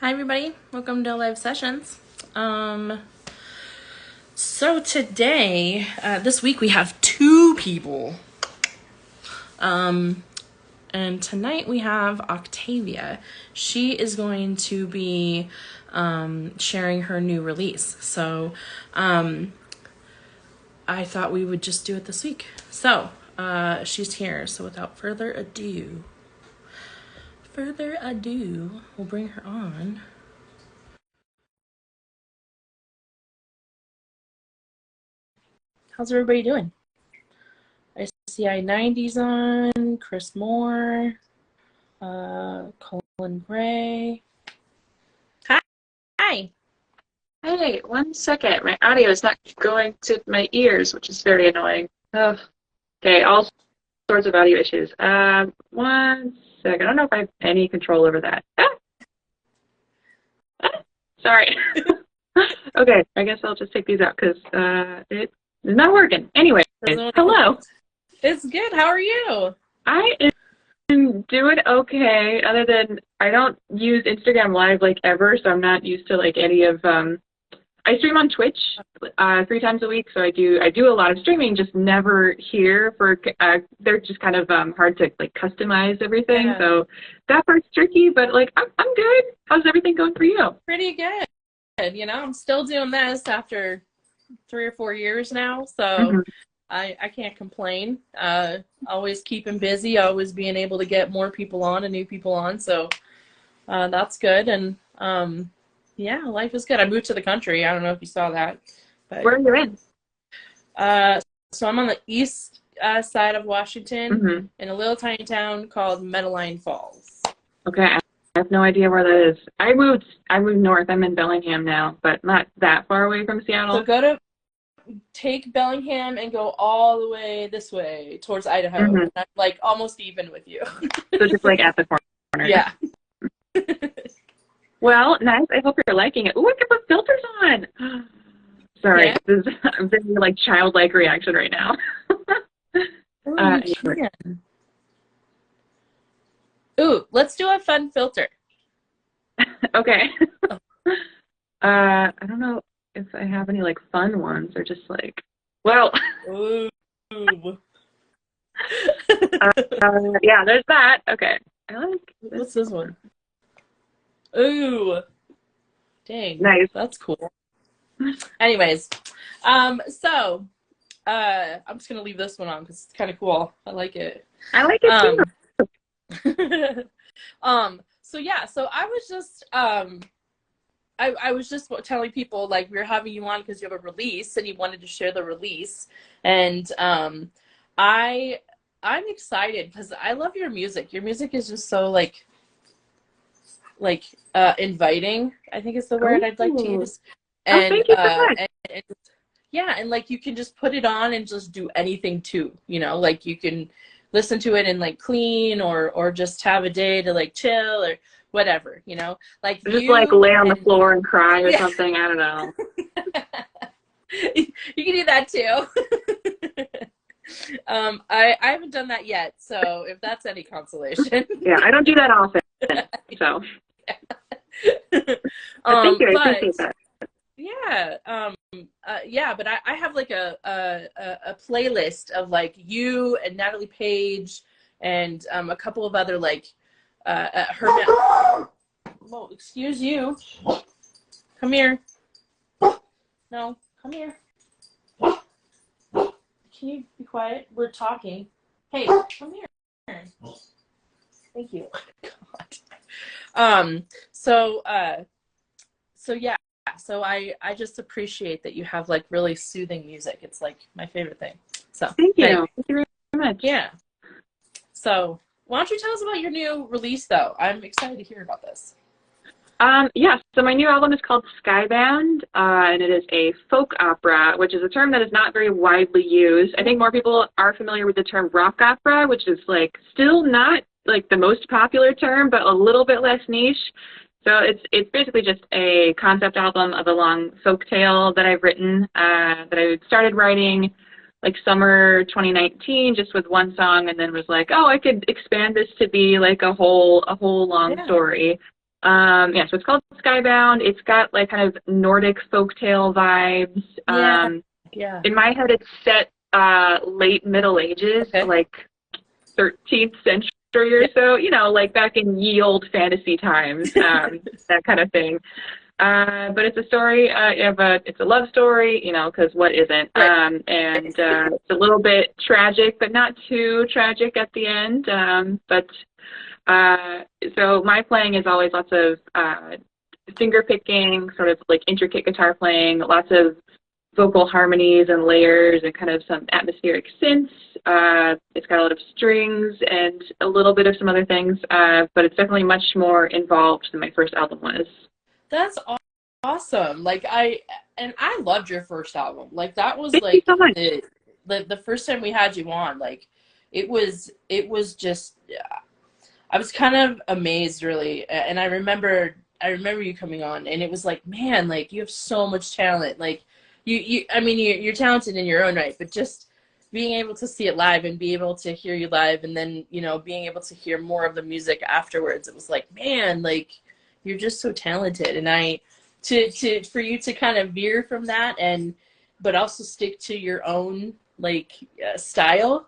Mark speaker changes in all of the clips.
Speaker 1: Hi everybody, welcome to Live Sessions. So today, this week we have two people. And tonight we have Octavia. She is going to be sharing her new release. So I thought we would just do it this week. So she's here. So without further ado, we'll bring her on. How's everybody doing? I see I-90's on, Chris Moore, Colin Gray. Hi.
Speaker 2: Hey, 1 second. My audio is not going to my ears, which is very annoying. Oh, okay, all sorts of audio issues. 1 second. I don't know if I have any control over that. Sorry. Okay, I guess I'll just take these out because it's not working. Anyway, hello.
Speaker 1: It's good. How are you?
Speaker 2: I am doing okay, other than I don't use Instagram Live like ever, so I'm not used to like any of I stream on Twitch 3 times a week, so I do a lot of streaming, just never here for they're just kind of hard to like customize everything. Yeah. So that part's tricky, but like I'm good. How's everything going for you?
Speaker 1: Pretty good. You know, I'm still doing this after 3 or 4 years now, so I can't complain. Always keeping busy, always being able to get more people on and new people on, so that's good. And yeah, life is good. I moved to the country. I don't know if you saw that. But,
Speaker 2: where are you in?
Speaker 1: So I'm on the east side of Washington in a little tiny town called Medellin Falls.
Speaker 2: Okay, I have no idea where that is. I moved north. I'm in Bellingham now, but not that far away from Seattle.
Speaker 1: So take Bellingham and go all the way this way towards Idaho. And I'm like almost even with you.
Speaker 2: So just like at the corner.
Speaker 1: Yeah.
Speaker 2: Well, nice. I hope you're liking it. Ooh, I can put filters on. Sorry, yeah. This is a very like childlike reaction right now.
Speaker 1: Anyway. Ooh, let's do a fun filter.
Speaker 2: Okay. I don't know if I have any like fun ones or just like, well.
Speaker 1: Ooh.
Speaker 2: Yeah, there's that. Okay. I like this.
Speaker 1: What's this one? Ooh. Dang.
Speaker 2: Nice.
Speaker 1: That's cool. Anyways, so I'm just gonna leave this one on because it's kind of cool. I like it.
Speaker 2: I like it too.
Speaker 1: So yeah, so I was just I was just telling people like we were having you on because you have a release and you wanted to share the release, and I'm excited because I love your music. Your music is just so like inviting, I think is the word I'd like to use. And,
Speaker 2: thank you so much.
Speaker 1: And yeah, and like you can just put it on and just do anything too, you know, like you can listen to it and like clean or just have a day to like chill or whatever, you know, like
Speaker 2: just like lay on the floor and cry or something. I don't know.
Speaker 1: You can do that too. I haven't done that yet, so if that's any consolation.
Speaker 2: Yeah, I don't do that often, so. Thank you. I appreciate that.
Speaker 1: Yeah, yeah, but I have like a playlist of like you and Natalie Page and a couple of other like Whoa, excuse you. Come here. No, come here. Can you be quiet? We're talking. Hey, come here. Thank you. God. So yeah. So I just appreciate that you have like really soothing music. It's like my favorite thing. So
Speaker 2: thank you. Thank you very much.
Speaker 1: Yeah. So why don't you tell us about your new release though? I'm excited to hear about this.
Speaker 2: Yeah, so my new album is called Skybound, and it is a folk opera, which is a term that is not very widely used. I think more people are familiar with the term rock opera, which is like still not like the most popular term, but a little bit less niche. So it's basically just a concept album of a long folk tale that I've written, that I started writing like summer 2019, just with one song, and then was like, oh, I could expand this to be like a whole long story. Yeah, so it's called Skybound. It's got like kind of Nordic folktale vibes.
Speaker 1: Yeah. Yeah.
Speaker 2: In my head, it's set late Middle Ages,
Speaker 1: Okay.
Speaker 2: like 13th century or
Speaker 1: Yeah.
Speaker 2: so, you know, like back in ye old fantasy times, that kind of thing. But it's a story it's a love story, you know, because what isn't?
Speaker 1: Right.
Speaker 2: It's a little bit tragic, but not too tragic at the end. So my playing is always lots of finger picking, sort of like intricate guitar playing, lots of vocal harmonies and layers and kind of some atmospheric synths. It's got a lot of strings and a little bit of some other things, but it's definitely much more involved than my first album was.
Speaker 1: That's awesome. Like I loved your first album. Like that was
Speaker 2: Thank you
Speaker 1: like
Speaker 2: so much.
Speaker 1: the first time we had you on, like it was just I was kind of amazed really. And I remember you coming on and it was like, man, like you have so much talent. Like you I mean you're talented in your own right, but just being able to see it live and be able to hear you live and then, being able to hear more of the music afterwards, it was like, man, like you're just so talented. And for you to kind of veer from that but also stick to your own like style,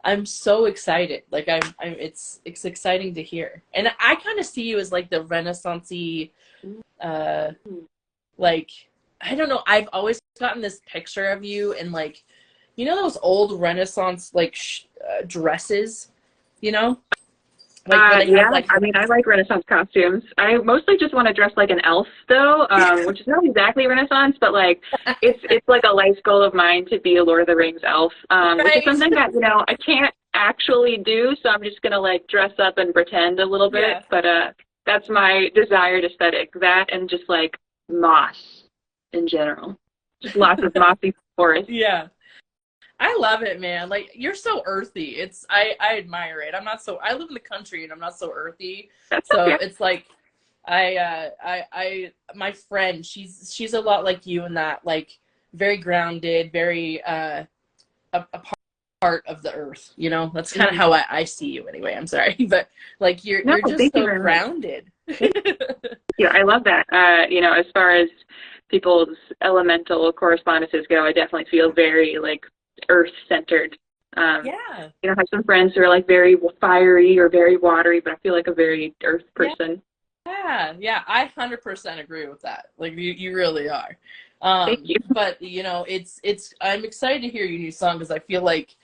Speaker 1: I'm so excited. Like it's exciting to hear. And I kind of see you as like the renaissance-y, uh, like, I don't know. I've always gotten this picture of you in like, those old Renaissance like dresses, you know, like where they have
Speaker 2: Yeah,
Speaker 1: like
Speaker 2: I mean, I like Renaissance costumes. I mostly just want to dress like an elf, though, which is not exactly Renaissance, but like it's like a life goal of mine to be a Lord of the Rings elf, which is
Speaker 1: right.
Speaker 2: something that I can't actually do, so I'm just gonna like dress up and pretend a little bit.
Speaker 1: Yeah.
Speaker 2: But that's my desired aesthetic. That and just like moss in general, just lots of mossy forests.
Speaker 1: Yeah. I love it, man. Like you're so earthy. I admire it. I live in the country and I'm not so earthy.
Speaker 2: That's
Speaker 1: So
Speaker 2: okay.
Speaker 1: it's like my friend, she's a lot like you in that, like very grounded, very a part of the earth, That's kind of how I see you anyway. I'm sorry. But like
Speaker 2: No,
Speaker 1: you're just
Speaker 2: thank you
Speaker 1: so
Speaker 2: very much.
Speaker 1: grounded.
Speaker 2: Yeah, I love that. As far as people's elemental correspondences go, I definitely feel very like earth centered.
Speaker 1: Yeah.
Speaker 2: I have some friends who are like very fiery or very watery, but I feel like a very earth
Speaker 1: Yeah.
Speaker 2: person.
Speaker 1: Yeah, I 100% agree with that. Like you really are.
Speaker 2: Thank you.
Speaker 1: But it's I'm excited to hear your new song because I feel like,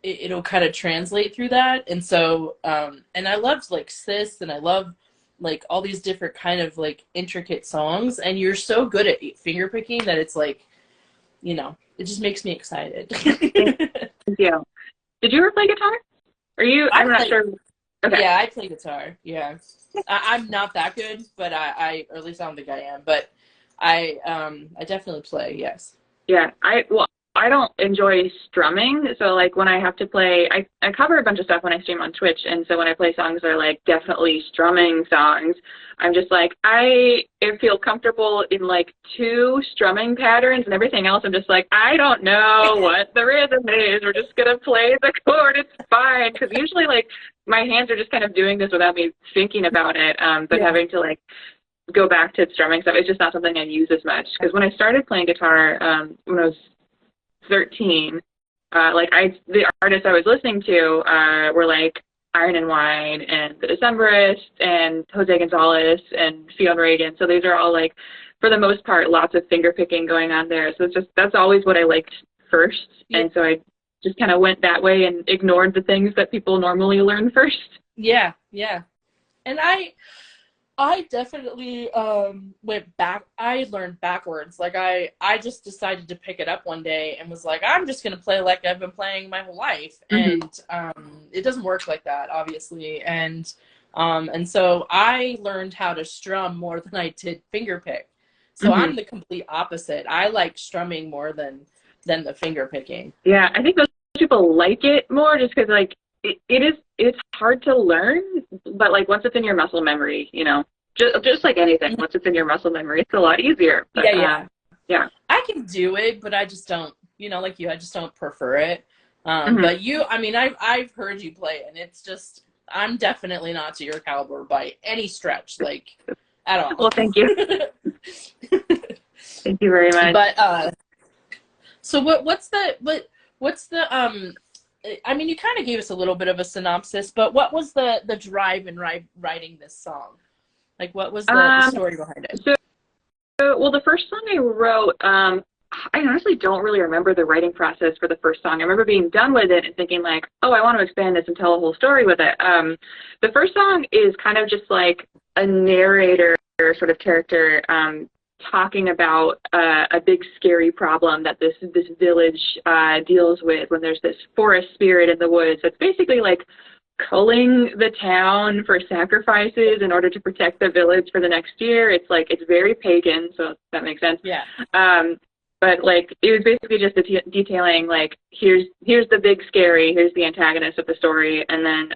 Speaker 1: it'll kind of translate through that. And so and I loved like Sis and I love like all these different kind of like intricate songs, and you're so good at finger picking that it's like, it just makes me excited.
Speaker 2: Thank you. Did you ever play guitar? I'm not sure. Okay.
Speaker 1: Yeah, I play guitar. Yeah, I'm not that good, but or at least I don't think I am. But I definitely play. Yes.
Speaker 2: Yeah, I don't enjoy strumming, so like when I have to play, I cover a bunch of stuff when I stream on Twitch, and so when I play songs that are like definitely strumming songs, I'm just like I feel comfortable in like two strumming patterns, and everything else I'm just like I don't know what the rhythm is. We're just gonna play the chord. It's fine, because usually like my hands are just kind of doing this without me thinking about it, but
Speaker 1: Yeah.
Speaker 2: having to like go back to strumming stuff, it's just not something I use as much. Because when I started playing guitar when I was 13, the artists I was listening to were like Iron and Wine and The Decemberists and Jose Gonzalez and Fionn Reagan. So these are all like, for the most part, lots of finger picking going on there. So that's always what I liked first.
Speaker 1: Yeah.
Speaker 2: And so I just kind of went that way and ignored the things that people normally learn first.
Speaker 1: Yeah. Yeah. And I definitely went back. I learned backwards. Like I just decided to pick it up one day and was like, I'm just gonna play like I've been playing my whole life.
Speaker 2: Mm-hmm.
Speaker 1: And it doesn't work like that, obviously. And so I learned how to strum more than I did finger pick. So
Speaker 2: Mm-hmm.
Speaker 1: I'm the complete opposite. I like strumming more than the finger picking.
Speaker 2: Yeah, I think most people like it more just because like it's hard to learn, but like once it's in your muscle memory, just like anything, once it's in your muscle memory, it's a lot easier. But, yeah.
Speaker 1: I can do it, but I just don't, like you, I just don't prefer it.
Speaker 2: Mm-hmm.
Speaker 1: But I mean, I've heard you play, and it's just, I'm definitely not to your caliber by any stretch, like at all.
Speaker 2: Well, thank you. Thank you very much.
Speaker 1: But so what's the I mean, you kind of gave us a little bit of a synopsis, but what was the drive in writing this song? Like, what was the story behind it?
Speaker 2: Well, the first song I wrote, I honestly don't really remember the writing process for the first song. I remember being done with it and thinking like, oh, I want to expand this and tell a whole story with it. The first song is kind of just like a narrator sort of character talking about a big scary problem that this village deals with when there's this forest spirit in the woods. It's basically like culling the town for sacrifices in order to protect the village for the next year. It's like, it's very pagan, so that makes sense.
Speaker 1: Yeah.
Speaker 2: But like, it was basically just detailing like, here's the big scary, here's the antagonist of the story, and then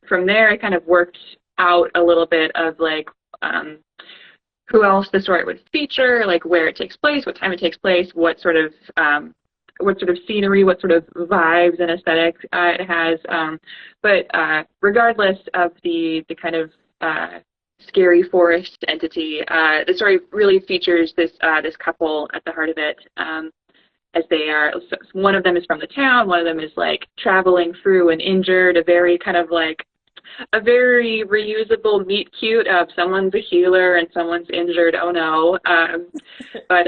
Speaker 2: from there I kind of worked out a little bit of like who else the story would feature, like where it takes place, what time it takes place, what sort of scenery, what sort of vibes and aesthetic it has. But regardless of the kind of scary forest entity, the story really features this couple at the heart of it. As they are, so one of them is from the town, one of them is like traveling through an injured, a very reusable meet cute of someone's a healer and someone's injured, oh no. But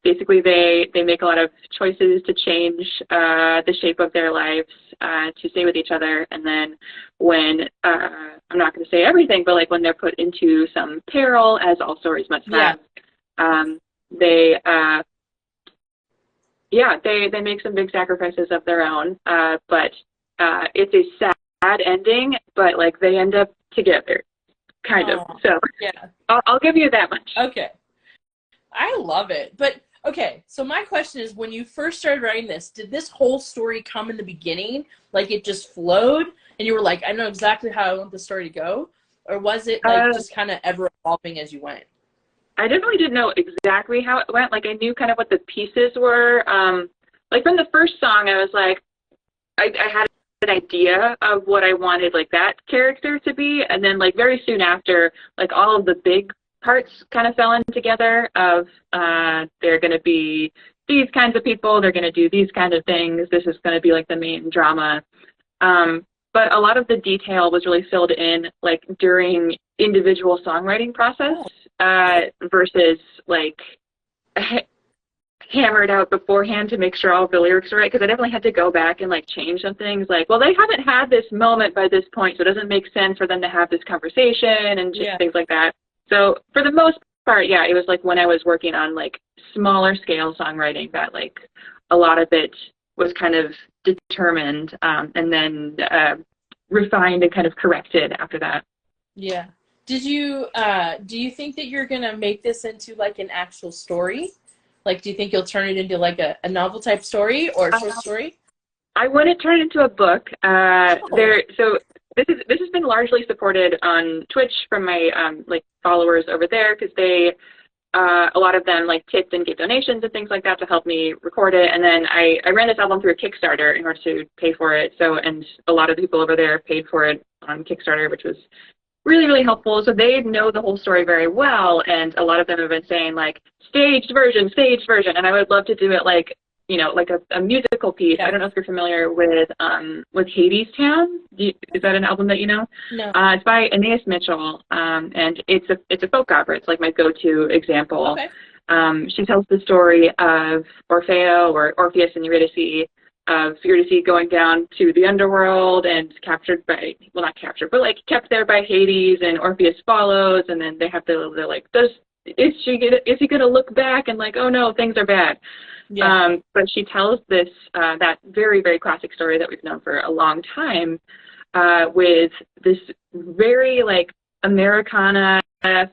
Speaker 2: basically they make a lot of choices to change the shape of their lives to stay with each other. And then when, I'm not going to say everything, but like when they're put into some peril, as all stories must have, they make some big sacrifices of their own. But it's a sad ending, but like they end up together, kind of. So
Speaker 1: yeah,
Speaker 2: I'll give you that much.
Speaker 1: Okay, I love it. But okay, so my question is, when you first started writing this, did this whole story come in the beginning, like it just flowed, and you were like, I know exactly how I want the story to go, or was it like just kind of ever evolving as you went?
Speaker 2: I definitely didn't know exactly how it went. Like I knew kind of what the pieces were. Like from the first song, I was like, I had an idea of what I wanted like that character to be, and then like very soon after, like all of the big parts kind of fell in together of they're going to be these kinds of people, they're going to do these kind of things, this is going to be like the main drama. But a lot of the detail was really filled in like during individual songwriting process versus like hammered out beforehand to make sure all the lyrics are right, because I definitely had to go back and like change some things, like, well, they haven't had this moment by this point, so it doesn't make sense for them to have this conversation and just things like that. So for the most part, yeah, it was like when I was working on like smaller scale songwriting that like a lot of it was kind of determined and then refined and kind of corrected after that.
Speaker 1: Yeah. Did you do you think that you're gonna make this into like an actual story? Like, do you think you'll turn it into like a novel type story or a short story?
Speaker 2: I want to turn it into a book. So this has been largely supported on Twitch from my like followers over there, because they a lot of them like tipped and gave donations and things like that to help me record it. And then I ran this album through a Kickstarter in order to pay for it. So, and a lot of people over there paid for it on Kickstarter, which was really, really helpful. So they know the whole story very well. And a lot of them have been saying like staged version. And I would love to do it like, you know, like a musical piece. Yeah. I don't know if you're familiar with Hades Town. Is that an album that you know?
Speaker 1: No.
Speaker 2: It's by Anais Mitchell, and it's a folk opera. It's like my go-to example.
Speaker 1: Okay.
Speaker 2: She tells the story of Orfeo or Orpheus and Eurydice, of Eurydice going down to the underworld and captured by, well, not captured, but like kept there by Hades, and Orpheus follows, and then they're like, is he gonna look back and like, oh no, things are bad. Yeah. But she tells this that very, very classic story that we've known for a long time, with this very like Americana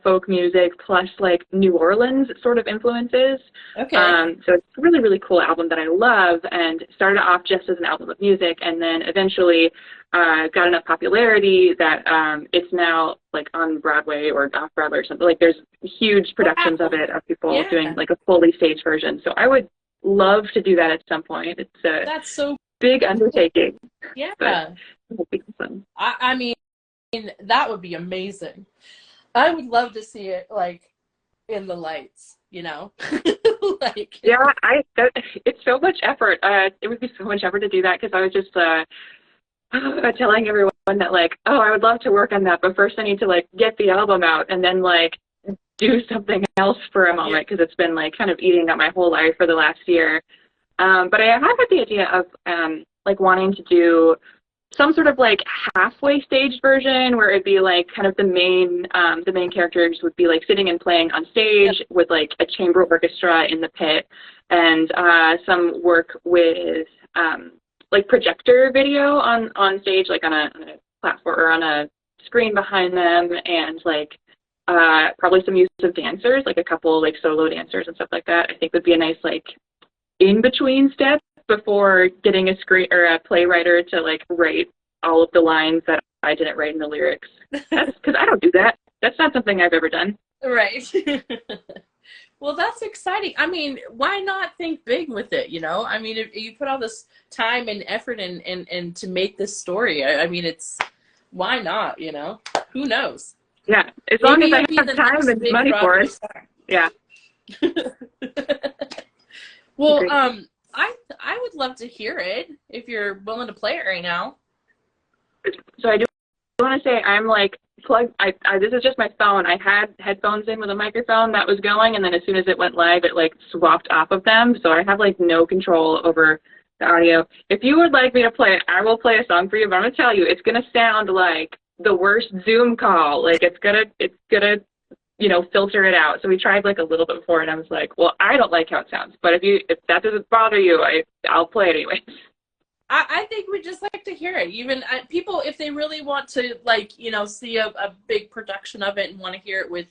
Speaker 2: folk music plus like New Orleans sort of influences.
Speaker 1: Okay.
Speaker 2: So it's a really, really cool album that I love, and started off just as an album of music, and then eventually got enough popularity that it's now like on Broadway or off Broadway or something. Like there's huge productions of it, of people doing like a fully staged version. So I would love to do that at some point. It's a
Speaker 1: that's so
Speaker 2: big undertaking.
Speaker 1: Yeah.
Speaker 2: But it'll be fun.
Speaker 1: I mean, mean, that would be amazing. I would love to see it like in the lights, you know? Like,
Speaker 2: Yeah, it's so much effort. It would be so much effort to do that because I was just telling everyone that like, oh, I would love to work on that, but first I need to like get the album out and then like do something else for a moment because it's been like kind of eating up my whole life for the last year. But I have had the idea of like wanting to do some sort of like halfway staged version where it'd be like kind of the main characters would be like sitting and playing on stage with like a chamber orchestra in the pit and some work with like projector video on stage, like on a platform or on a screen behind them, and like probably some use of dancers, like a couple like solo dancers and stuff like that. I think would be a nice like in between step before getting a screen or a playwriter to like write all of the lines that I didn't write in the lyrics. That's because I don't do that. That's not something I've ever done.
Speaker 1: right. Well, that's exciting. I mean, why not think big with it, you know? I mean, if you put all this time and effort in to make this story, I mean, why not, you know? Who knows?
Speaker 2: Yeah, as long as I have time and money for it. Yeah.
Speaker 1: Well, I would love to hear it if you're willing to play it right now.
Speaker 2: So I do want to say I'm like plugged. This is just my phone. I had headphones in with a microphone that was going, and then as soon as it went live, it like swapped off of them. So I have like no control over the audio. If you would like me to play it, I will play a song for you. But I'm gonna tell you, it's gonna sound like the worst Zoom call. Like it's gonna you know, filter it out. So we tried like a little bit before, and I was like, well, I don't like how it sounds, but if that doesn't bother you, I'll play it anyway.
Speaker 1: I think we'd just like to hear it. Even people, if they really want to, like, you know, see a big production of it and want to hear it with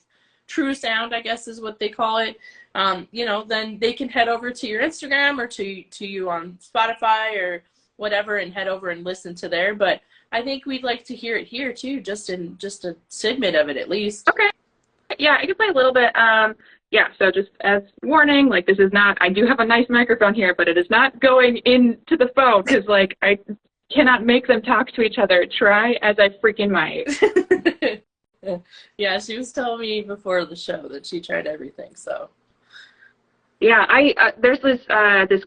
Speaker 1: true sound, I guess is what they call it, you know, then they can head over to your Instagram or to you on Spotify or whatever and head over and listen to there. But I think we'd like to hear it here, too, just a tidbit of it at least.
Speaker 2: Okay. Yeah, I can play a little bit. Yeah, so just as warning, like this is not, I do have a nice microphone here, but it is not going into the phone because like I cannot make them talk to each other. Try as I freaking might.
Speaker 1: Yeah, she was telling me before the show that she tried everything, so.
Speaker 2: Yeah, there's this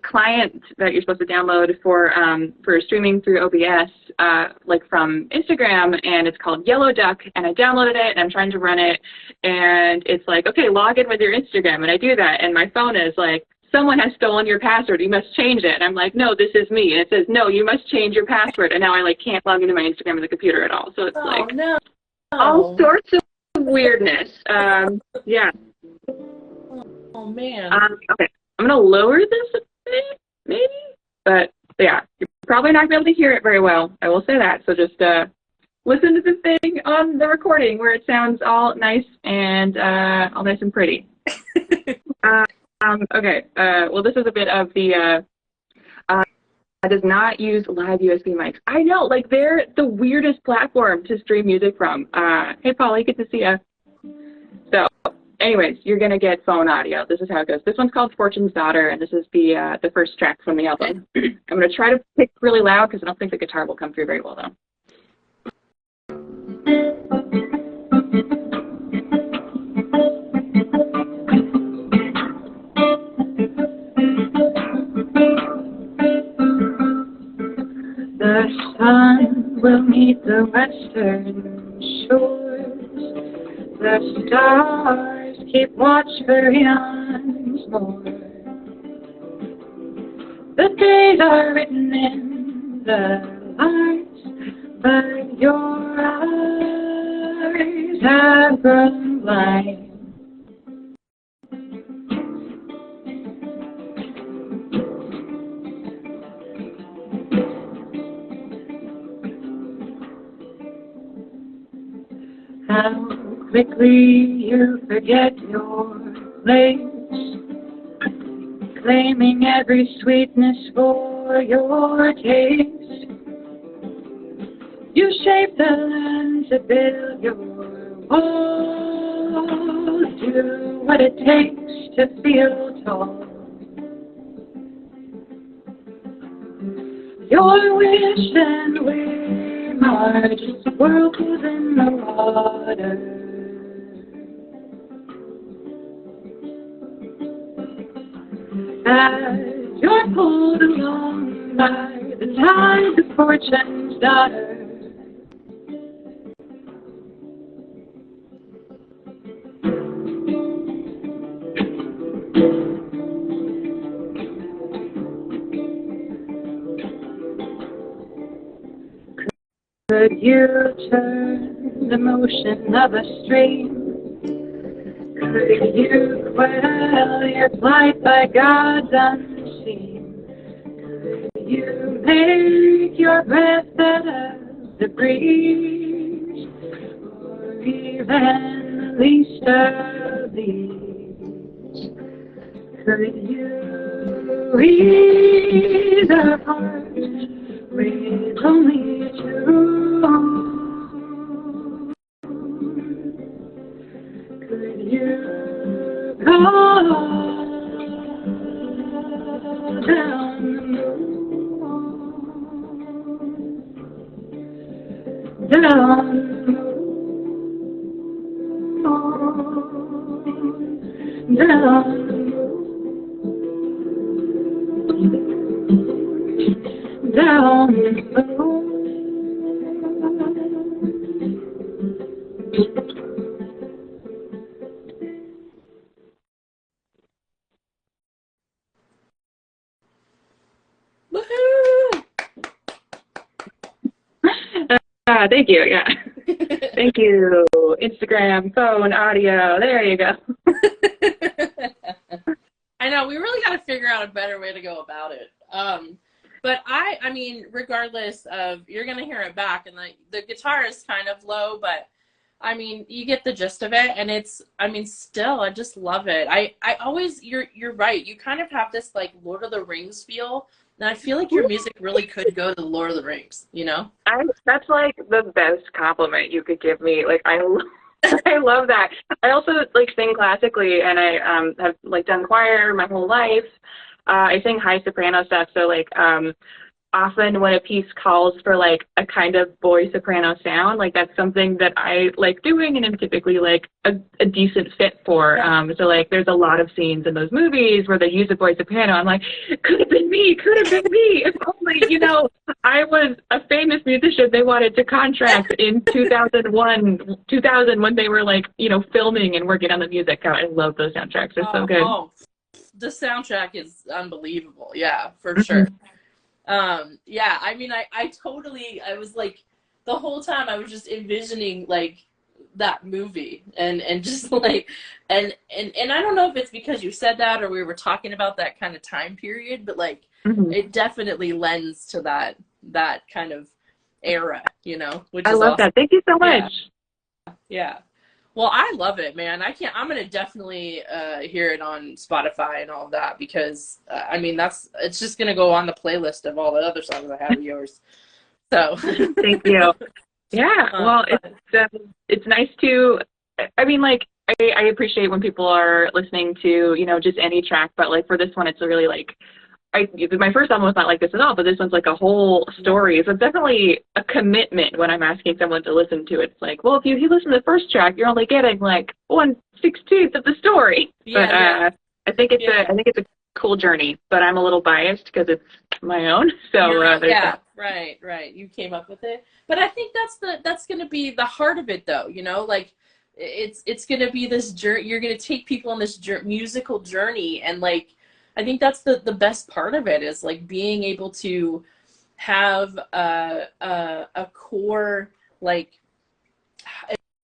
Speaker 2: client that you're supposed to download for streaming through OBS, like from Instagram, and it's called Yellow Duck, and I downloaded it, and I'm trying to run it, and it's like, okay, log in with your Instagram, and I do that, and my phone is like, someone has stolen your password, you must change it, and I'm like, no, this is me, and it says, no, you must change your password, and now I like can't log into my Instagram with the computer at all, so it's like,
Speaker 1: no.
Speaker 2: all sorts of weirdness. Yeah.
Speaker 1: Oh, man.
Speaker 2: Okay, I'm going to lower this a bit, maybe? But, yeah, you're probably not going to be able to hear it very well. I will say that. So just listen to the thing on the recording where it sounds all nice and all nice and pretty. Okay, well, this is a bit of the, does not use live USB mics. I know, like, they're the weirdest platform to stream music from. Hey, Polly, good to see you. So, anyways, you're going to get phone audio. This is how it goes. This one's called Fortune's Daughter, and this is the first track from the album. I'm going to try to pick really loud because I don't think the guitar will come through very well, though. The sun will meet the western shores. The stars keep watch for eons more. The days are written in the lights, but your eyes have grown blind. How quickly you forget your place, claiming every sweetness for your taste. You shape the land to build your walls, do what it takes to feel tall. Your wish and we're mine. largest whirlpools in the water. As you're pulled along by the tide of fortune's daughter, could you turn the motion of a stream? Could you quell your flight by God's unseen? Could you make your breath better the breeze? Or even the least of these? Could you ease a heart with only two? Could you go down the moon, down the moon, down the moon, down the moon?
Speaker 1: Woohoo!
Speaker 2: Thank you. Yeah. Thank you. Instagram, phone, audio. There you go.
Speaker 1: I know, we really got to figure out a better way to go about it. But I mean, regardless of, you're going to hear it back, and the guitar is kind of low, but I mean, you get the gist of it, and it's, I mean, still, I just love it. I always, you're right. You kind of have this like Lord of the Rings feel, and I feel like your music really could go to the Lord of the Rings, you know?
Speaker 2: That's like the best compliment you could give me. Like, I love that. I also like sing classically, and I have like done choir my whole life. I sing high soprano stuff, so like often when a piece calls for like a kind of boy soprano sound, like that's something that I like doing and am typically like a decent fit for. So like there's a lot of scenes in those movies where they use a boy soprano. I'm like, could have been me, if only, you know, I was a famous musician they wanted to contract in 2000 when they were like, you know, filming and working on the music. God, I love those soundtracks. They're so good.
Speaker 1: Oh, the soundtrack is unbelievable. Yeah, for sure. Yeah, I mean, I totally, I was like, the whole time I was just envisioning like that movie and just like, and I don't know if it's because you said that or we were talking about that kind of time period, but like, it definitely lends to that kind of era, you know, which
Speaker 2: I
Speaker 1: is
Speaker 2: love
Speaker 1: awesome.
Speaker 2: that. Thank you so much.
Speaker 1: Yeah. Well, I love it, man. I'm going to definitely hear it on Spotify and all of that because, I mean, it's just going to go on the playlist of all the other songs I have of yours. So.
Speaker 2: Thank you. Yeah. Well, it's nice to, I mean, like, I appreciate when people are listening to, you know, just any track, but like for this one, it's really like, my first album was not like this at all, but this one's like a whole story. So it's definitely a commitment when I'm asking someone to listen to it. It's like, well, if you listen to the first track, you're only getting like 1/16 of the story.
Speaker 1: Yeah,
Speaker 2: but I think it's a cool journey. But I'm a little biased because it's my own. So
Speaker 1: right. You came up with it, but I think that's going to be the heart of it, though. You know, like it's going to be this journey. You're going to take people on this musical journey, and like. I think that's the best part of it is like being able to have a core like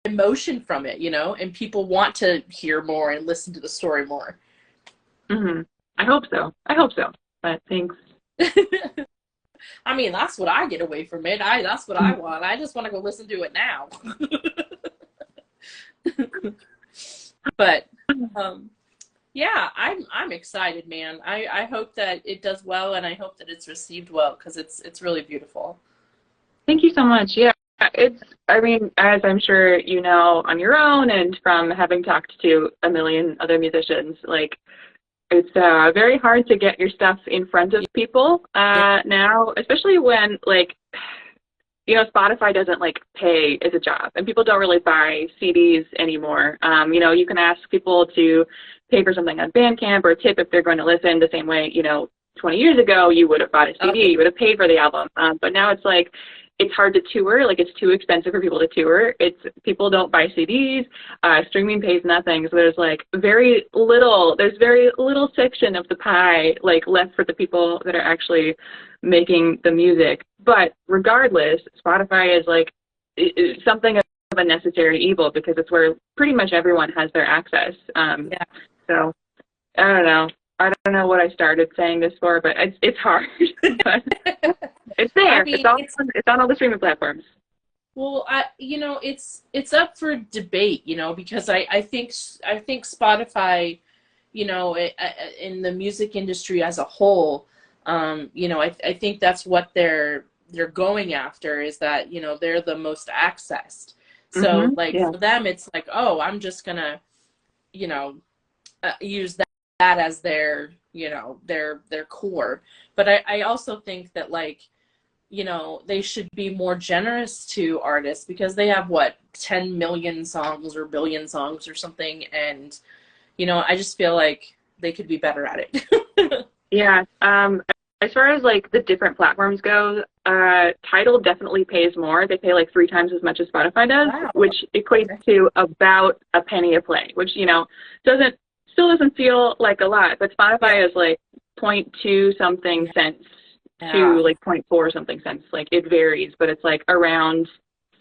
Speaker 1: emotion from it, you know, and people want to hear more and listen to the story more.
Speaker 2: I hope so. But thanks.
Speaker 1: I mean, that's what I get away from it. That's what I want. I just want to go listen to it now. But yeah, I'm excited, man. I hope that it does well, and I hope that it's received well because it's really beautiful.
Speaker 2: Thank you so much. Yeah, I mean, as I'm sure you know on your own and from having talked to a million other musicians, like it's very hard to get your stuff in front of people now, especially when like Spotify doesn't like pay as a job, and people don't really buy CDs anymore. You can ask people to pay for something on Bandcamp or tip if they're going to listen the same way, 20 years ago you would have bought a CD,
Speaker 1: Okay.
Speaker 2: you would have paid for the album. But now it's like, it's hard to tour. Like, it's too expensive for people to tour. People don't buy CDs. Streaming pays nothing. So there's very little section of the pie like left for the people that are actually making the music. But regardless, Spotify is something of a necessary evil, because it's where pretty much everyone has their access.
Speaker 1: Yeah.
Speaker 2: So I don't know. I don't know what I started saying this for, but it's hard. But it's there.
Speaker 1: I mean,
Speaker 2: It's on all the streaming platforms.
Speaker 1: well, it's up for debate, because I think Spotify, in the music industry as a whole, I think that's what they're going after, is that, they're the most accessed. So
Speaker 2: Yeah.
Speaker 1: for them, it's like, oh, I'm just gonna, use that as their, their core. But I also think that they should be more generous to artists, because they have 10 million songs or billion songs or something, and I just feel like they could be better at it.
Speaker 2: Yeah. As far as the different platforms go, Tidal definitely pays more. They pay 3 times as much as Spotify does,
Speaker 1: Wow.
Speaker 2: which equates to about a penny a play, which still doesn't feel like a lot. But Spotify is 0.2 something cents to 0.4 something cents. It varies, but it's around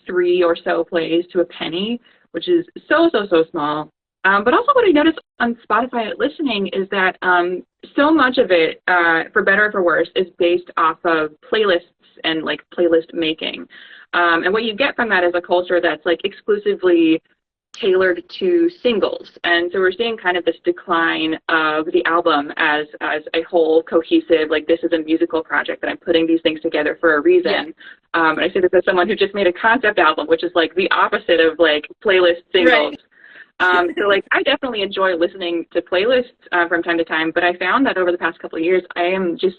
Speaker 2: 3 or so plays to a penny, which is so small. But also what I noticed on Spotify listening is that so much of it, for better or for worse, is based off of playlists and playlist making. And what you get from that is a culture that's exclusively tailored to singles. And so we're seeing kind of this decline of the album as a whole cohesive, this is a musical project that I'm putting these things together for a reason.
Speaker 1: Yeah.
Speaker 2: And I say this as someone who just made a concept album, which is the opposite of playlist singles.
Speaker 1: Right.
Speaker 2: So I definitely enjoy listening to playlists from time to time, but I found that over the past couple of years, I am just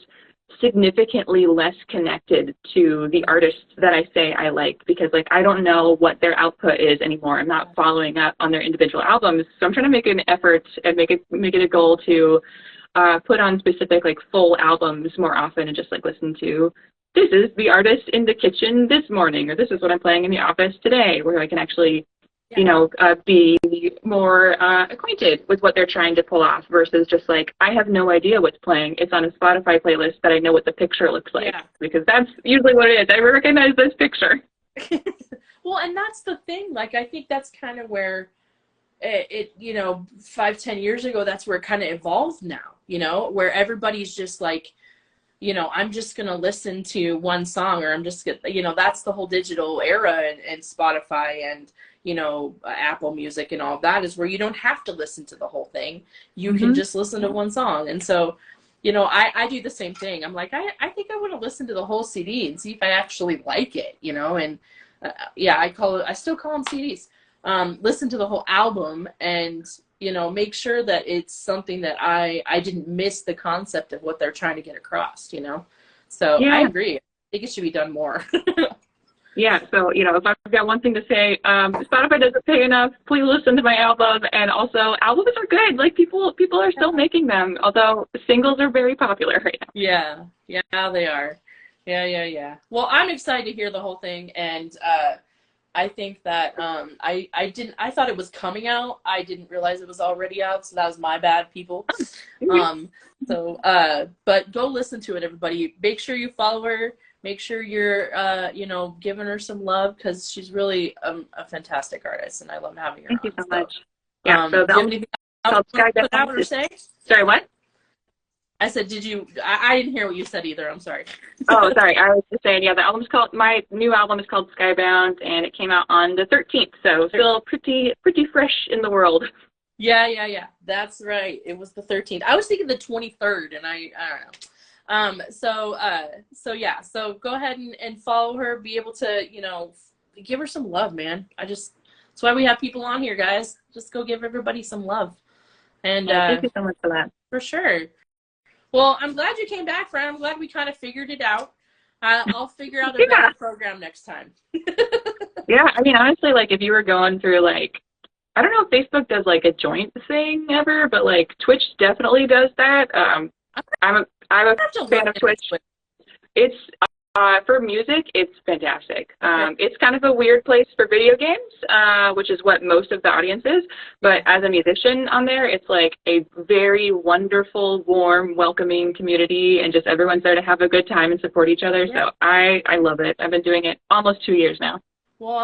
Speaker 2: significantly less connected to the artists that I say I like, because I don't know what their output is anymore. I'm not following up on their individual albums, so I'm trying to make an effort and make it a goal to put on specific full albums more often, and just listen to, this is the artist in the kitchen this morning, or this is what I'm playing in the office today, where I can actually be more acquainted with what they're trying to pull off, versus just I have no idea what's playing. It's on a Spotify playlist, but I know what the picture looks like, because that's usually what it is. I recognize this picture.
Speaker 1: Well, and that's the thing. I think that's kind of where it 5-10 years ago, that's where it kind of evolved now, where everybody's just I'm just going to listen to one song, or I'm just going that's the whole digital era, and Spotify and, Apple Music and all of that, is where you don't have to listen to the whole thing. You can just listen to one song. And so, I do the same thing. I'm I think I want to listen to the whole CD and see if I actually like it, and I still call them CDs. Listen to the whole album, and, make sure that it's something that I didn't miss the concept of what they're trying to get across, So I agree. I think it should be done more.
Speaker 2: Yeah, so, if I've got one thing to say, Spotify doesn't pay enough. Please listen to my album. And also, albums are good. People are still making them, although singles are very popular right now.
Speaker 1: Yeah, they are. Yeah. Well, I'm excited to hear the whole thing, and I think that I thought it was coming out. I didn't realize it was already out, so that was my bad, people. But go listen to it, everybody. Make sure you follow her. Make sure you're, giving her some love, because she's really a fantastic artist, and I love having her
Speaker 2: Thank you
Speaker 1: on.
Speaker 2: so much. Yeah, so
Speaker 1: do you have anything else you want to put out or say?
Speaker 2: Sorry, what?
Speaker 1: I said, I didn't hear what you said either. I'm sorry.
Speaker 2: Oh, sorry. I was just saying, my new album is called Skybound, and it came out on the 13th, so still pretty fresh in the world.
Speaker 1: Yeah. That's right. It was the 13th. I was thinking the 23rd, and I don't know. So go ahead and follow her, be able to, give her some love, man. That's why we have people on here, guys. Just go give everybody some love. And
Speaker 2: thank you so much for that.
Speaker 1: For sure. Well, I'm glad you came back, friend. I'm glad we kind of figured it out. I'll figure out a
Speaker 2: Yeah.
Speaker 1: better program next time.
Speaker 2: Yeah. I mean, honestly, like if you were going through like, I don't know if Facebook does like a joint thing ever, but like Twitch definitely does that. I'm a
Speaker 1: I have to
Speaker 2: fan
Speaker 1: look
Speaker 2: of
Speaker 1: into
Speaker 2: Twitch.
Speaker 1: it.
Speaker 2: It's for music, it's fantastic.
Speaker 1: Okay.
Speaker 2: It's kind of a weird place for video games, which is what most of the audience is. But as a musician on there, it's like a very wonderful, warm, welcoming community, and just everyone's there to have a good time and support each other.
Speaker 1: Yeah.
Speaker 2: So I love it. I've been doing it almost 2 years now.
Speaker 1: Well,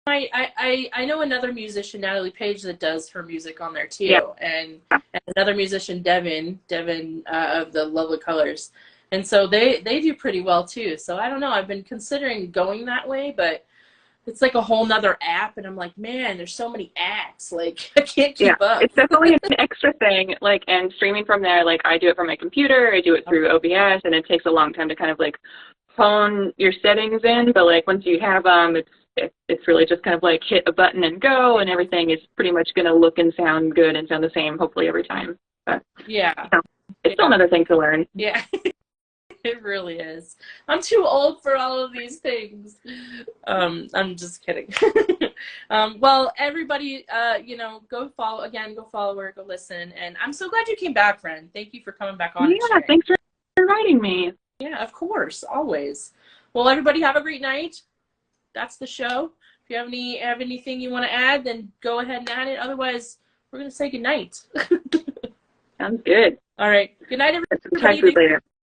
Speaker 1: I know another musician, Natalie Page, that does her music on there
Speaker 2: Yeah.
Speaker 1: too, and another musician, Devin of the Lovely Colors, and so they do pretty well too. So I don't know. I've been considering going that way, but it's like a whole nother app, and I'm like, man, there's so many acts. Like I can't
Speaker 2: Yeah,
Speaker 1: keep up.
Speaker 2: it's definitely an extra thing. Like, and streaming from there, like I do it from my computer, I do it through OBS, and it takes a long time to kind of like hone your settings in. But like once you have them, it's really just kind of like hit a button and go, and everything is pretty much going to look and sound good and sound the same, hopefully every time. But
Speaker 1: Yeah,
Speaker 2: you know, it's still another thing to learn.
Speaker 1: yeah. It really is. I'm too old for all of these things. I'm just kidding. Well, everybody, go follow her, go listen. And I'm so glad you came back, friend. Thank you for coming back on and
Speaker 2: Yeah,
Speaker 1: sharing.
Speaker 2: thanks for inviting me.
Speaker 1: Yeah, of course, always. Well, everybody have a great night. That's the show. If you have anything you want to add, then go ahead and add it. Otherwise, we're gonna say good night.
Speaker 2: Sounds good.
Speaker 1: All right. Good night,
Speaker 2: Get some Thai
Speaker 1: everybody.
Speaker 2: food later.